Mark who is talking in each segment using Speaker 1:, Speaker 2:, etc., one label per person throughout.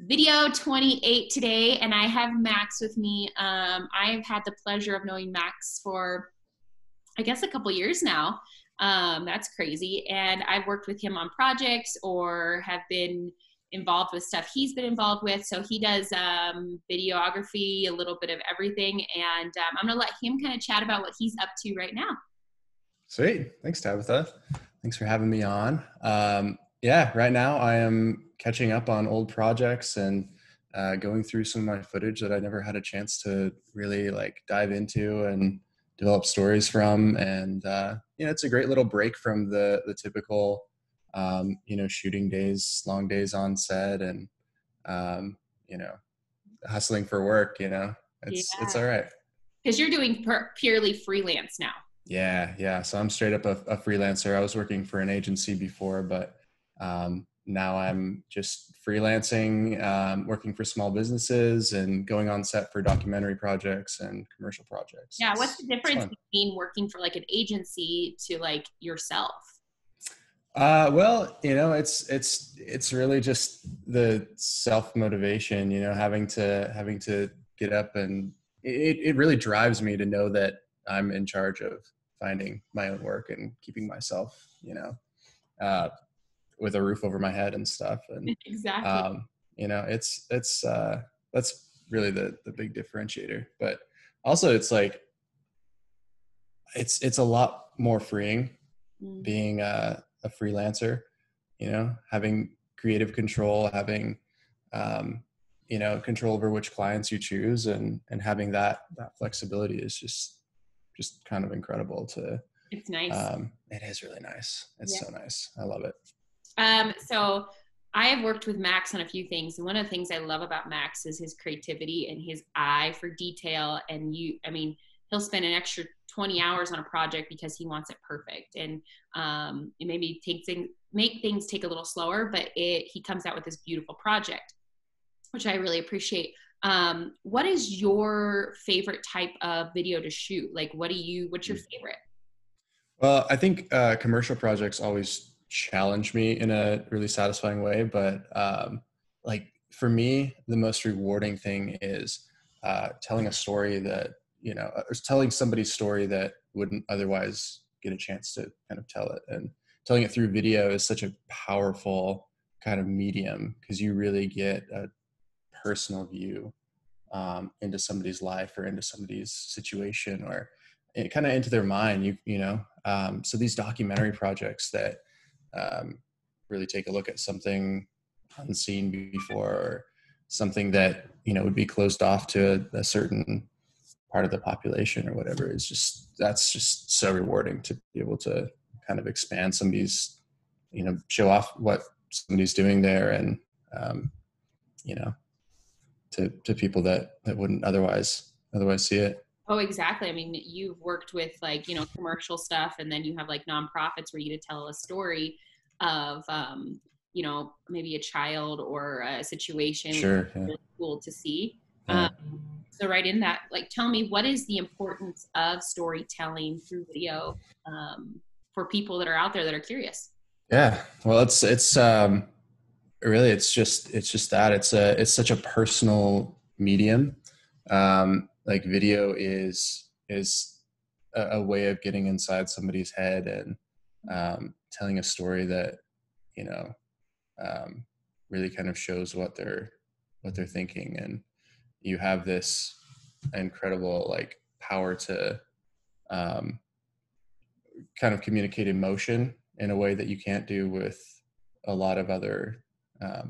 Speaker 1: Video 28 today, and I have Max with me. I've had the pleasure of knowing Max for, I guess, a couple years now. That's crazy. And I've worked with him on projects or have been involved with stuff he's been involved with. So he does videography, a little bit of everything. And I'm going to let him kind of chat about what he's up to right now.
Speaker 2: Sweet. Thanks, Tabitha. Thanks for having me on. Yeah, right now I am catching up on old projects and going through some of my footage that I never had a chance to really dive into and develop stories from. And it's a great little break from the typical, shooting days, long days on set, and um, you know, hustling for work. It's
Speaker 1: Yeah.
Speaker 2: all right.
Speaker 1: Because you're doing purely freelance now.
Speaker 2: Yeah. So I'm straight up a freelancer. I was working for an agency before, but now I'm just freelancing, working for small businesses and going on set for documentary projects and commercial projects.
Speaker 1: Yeah. What's the
Speaker 2: It's
Speaker 1: difference
Speaker 2: fun.
Speaker 1: between working for like an agency to like yourself?
Speaker 2: Well, it's really just the self motivation. Having to get up, and it really drives me to know that I'm in charge of finding my own work and keeping myself, uh, with a roof over my head and stuff. And
Speaker 1: Exactly.
Speaker 2: um, it's that's really the big differentiator. But also, it's like it's a lot more freeing
Speaker 1: Mm.
Speaker 2: being a freelancer, having creative control, having, control over which clients you choose, and having that flexibility is just kind of incredible to,
Speaker 1: It's nice.
Speaker 2: it is really nice. It's
Speaker 1: Yeah.
Speaker 2: so nice. I love it.
Speaker 1: So I have worked with Max on a few things, and one of the things I love about Max is his creativity and his eye for detail. And he'll spend an extra 20 hours on a project because he wants it perfect. And it maybe make things take a little slower, but he comes out with this beautiful project, which I really appreciate. What is your favorite type of video to shoot? Like, what's your favorite?
Speaker 2: Well, I think commercial projects always challenge me in a really satisfying way, but for me, the most rewarding thing is telling a story that or telling somebody's story that wouldn't otherwise get a chance to kind of tell it, and telling it through video is such a powerful kind of medium because you really get a personal view into somebody's life or into somebody's situation or kind of into their mind. So these documentary projects that really take a look at something unseen before, or something that would be closed off to a certain part of the population or whatever, that's just so rewarding to be able to kind of expand somebody's, show off what somebody's doing there, and you know to people that wouldn't otherwise see it.
Speaker 1: Oh, exactly. I mean, you've worked with like, commercial stuff, and then you have like nonprofits where you get to tell a story of, maybe a child or a situation, which
Speaker 2: Sure.
Speaker 1: is
Speaker 2: Yeah.
Speaker 1: really cool to see. Um,
Speaker 2: Yeah.
Speaker 1: so right in that, like, tell me, what is the importance of storytelling through video for people that are out there that are curious?
Speaker 2: Yeah. Well, it's really it's just that it's such a personal medium. Like video is a way of getting inside somebody's head and telling a story that you know um, really kind of shows what they're thinking, and you have this incredible power to um, kind of communicate emotion in a way that you can't do with a lot of other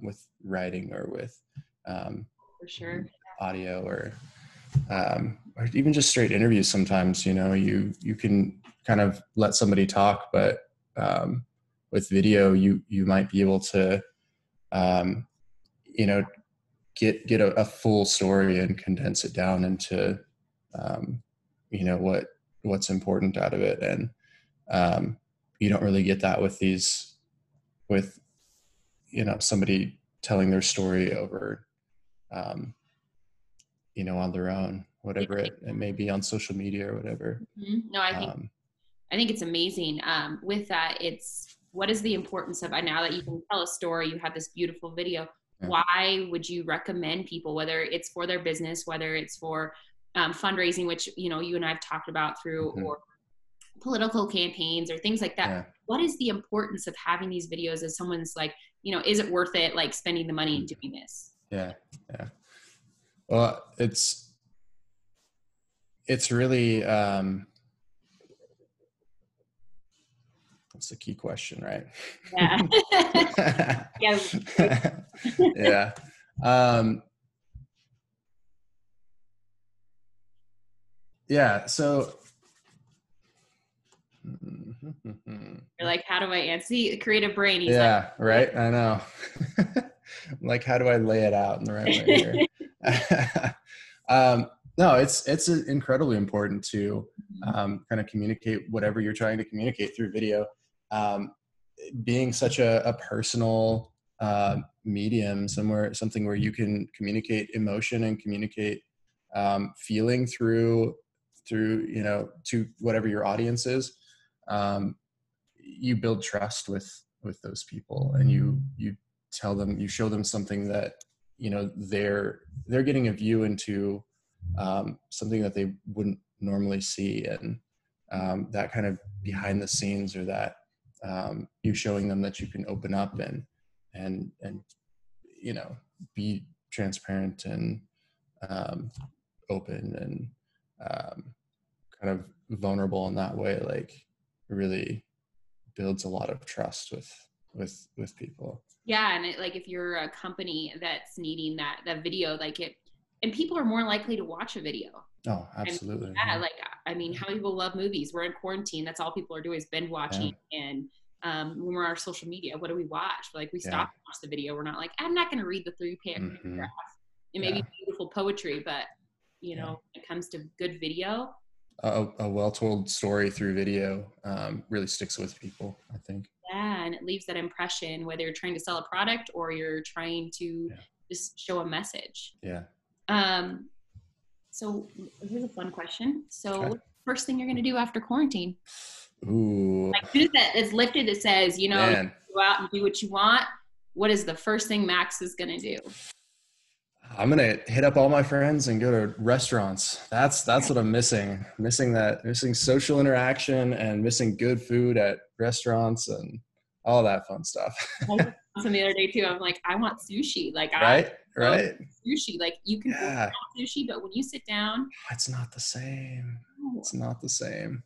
Speaker 2: with writing or with um,
Speaker 1: For sure.
Speaker 2: audio, or even just straight interviews. Sometimes you can kind of let somebody talk, but with video you might be able to um, you know get a full story and condense it down into um, what's important out of it. And um, you don't really get that with somebody telling their story over um, on their own,
Speaker 1: Yeah.
Speaker 2: whatever it may be, on social media or whatever.
Speaker 1: No,
Speaker 2: um,
Speaker 1: I think it's amazing. With that, it's what is the importance of now that you can tell a story, you have this beautiful video.
Speaker 2: Yeah.
Speaker 1: why would you recommend people, whether it's for their business, whether it's for fundraising, which, you know, you and I've talked about through,
Speaker 2: Mm-hmm.
Speaker 1: or political campaigns or things like that.
Speaker 2: Yeah.
Speaker 1: What is the importance of having these videos as someone's like, you know, is it worth it, like spending the money and doing this?
Speaker 2: Yeah. Yeah. Well, it's really, that's the key question, right?
Speaker 1: Yeah. Yeah.
Speaker 2: Yeah. Yeah. So,
Speaker 1: You're like, how do I answer? See, creative brain. He's like,
Speaker 2: yeah, right. I know. Like, how do I lay it out in the right way here? No, it's incredibly important to kind of communicate whatever you're trying to communicate through video. Being such a personal medium, something where you can communicate emotion and communicate feeling through you know, to whatever your audience is. You build trust with those people, and you tell them, you show them something that, you know, they're getting a view into something that they wouldn't normally see, and that kind of behind the scenes, or that you showing them that you can open up and you know, be transparent and open and kind of vulnerable in that way, like really builds a lot of trust with people.
Speaker 1: yeah. And it, like, if you're a company that's needing that video, like it, and people are more likely to watch a video.
Speaker 2: Oh,
Speaker 1: I mean,
Speaker 2: absolutely.
Speaker 1: yeah,
Speaker 2: Yeah.
Speaker 1: like, I mean, how many people love movies? We're in quarantine. That's all people are doing is binge
Speaker 2: Yeah.
Speaker 1: watching. And when we're on our social media, what do we watch? Like, we
Speaker 2: Yeah.
Speaker 1: stop and watch the video. We're not like, I'm not going to read the paragraph.
Speaker 2: Mm-hmm.
Speaker 1: It may
Speaker 2: Yeah.
Speaker 1: be beautiful poetry, but you know,
Speaker 2: Yeah.
Speaker 1: when it comes to good video,
Speaker 2: A well-told story through video really sticks with people, I think.
Speaker 1: yeah, and it leaves that impression, whether you're trying to sell a product or you're trying to
Speaker 2: Yeah.
Speaker 1: just show a message.
Speaker 2: Yeah.
Speaker 1: Um, so here's a fun question. So
Speaker 2: Okay.
Speaker 1: what's the first thing you're going to do after quarantine?
Speaker 2: Ooh,
Speaker 1: Like, who's that is lifted that says, you know, you
Speaker 2: man.
Speaker 1: go out and do what you want. What is the first thing Max is going to do?
Speaker 2: I'm gonna hit up all my friends and go to restaurants. That's what I'm missing. Missing social interaction and missing good food at restaurants and all that fun stuff.
Speaker 1: Some the other day too. I'm like, I want sushi. Like, I
Speaker 2: Right?
Speaker 1: love
Speaker 2: Right?
Speaker 1: sushi. Like, you can order
Speaker 2: Yeah.
Speaker 1: sushi, but when you sit down,
Speaker 2: It's not the same.
Speaker 1: oh,
Speaker 2: It's not the same.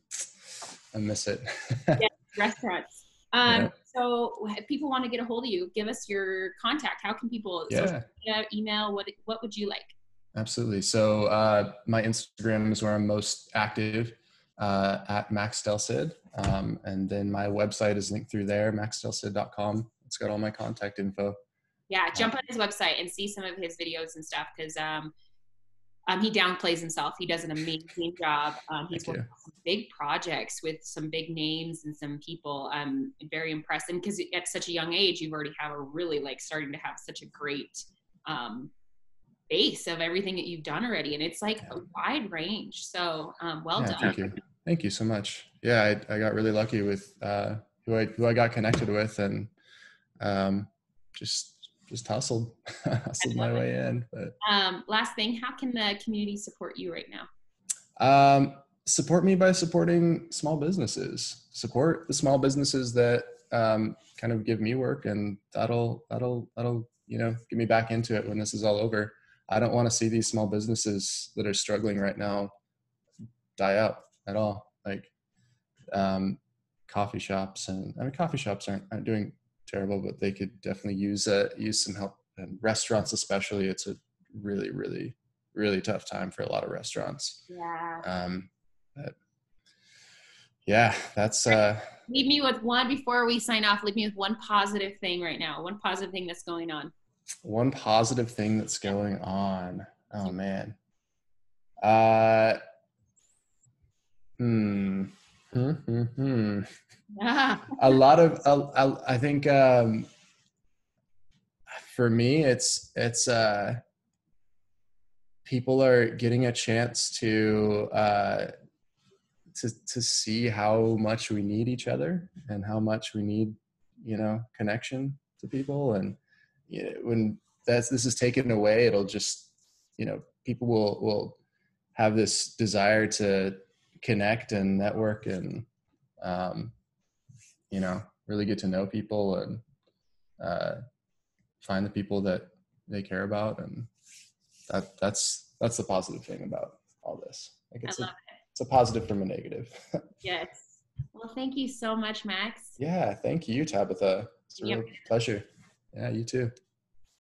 Speaker 2: I miss it.
Speaker 1: yeah, restaurants.
Speaker 2: Yeah.
Speaker 1: So if people want to get a hold of you, give us your contact. How can people, social
Speaker 2: Yeah.
Speaker 1: media, email, what would you like?
Speaker 2: Absolutely. So my Instagram is where I'm most active, at Max Delcid. And then my website is linked through there, maxdelcid.com. It's got all my contact info.
Speaker 1: Yeah, jump on his website and see some of his videos and stuff, because he downplays himself. He does an amazing job. He's worked on some big projects with some big names and some people. I'm very impressed. And because at such a young age, you've already have a really, like, starting to have such a great base of everything that you've done already. And it's like a wide range. So well done.
Speaker 2: Thank you. Thank you so much. Yeah, I got really lucky with who I got connected with, and just hustled my way in. But
Speaker 1: last thing, how can the community support you right now?
Speaker 2: Support me by supporting small businesses. Support the small businesses that kind of give me work, and that'll you know, get me back into it when this is all over. I don't want to see these small businesses that are struggling right now die out at all. Like coffee shops, and I mean, coffee shops aren't doing terrible, but they could definitely use some help. And restaurants especially, it's a really tough time for a lot of restaurants.
Speaker 1: Yeah.
Speaker 2: But yeah, that's
Speaker 1: leave me with one before we sign off. Leave me with one positive thing right now. One positive thing that's going on.
Speaker 2: One positive thing that's going on. Oh man. A lot of I think for me it's people are getting a chance to see how much we need each other, and how much we need, you know, connection to people. And you know, when this is taken away, it'll just, people will have this desire to connect and network and, really get to know people and find the people that they care about. And that's the positive thing about all this. Like it's a positive from a negative.
Speaker 1: Yes. Well, thank you so much, Max.
Speaker 2: Yeah. Thank you, Tabitha. It's a real pleasure. Yeah, you too.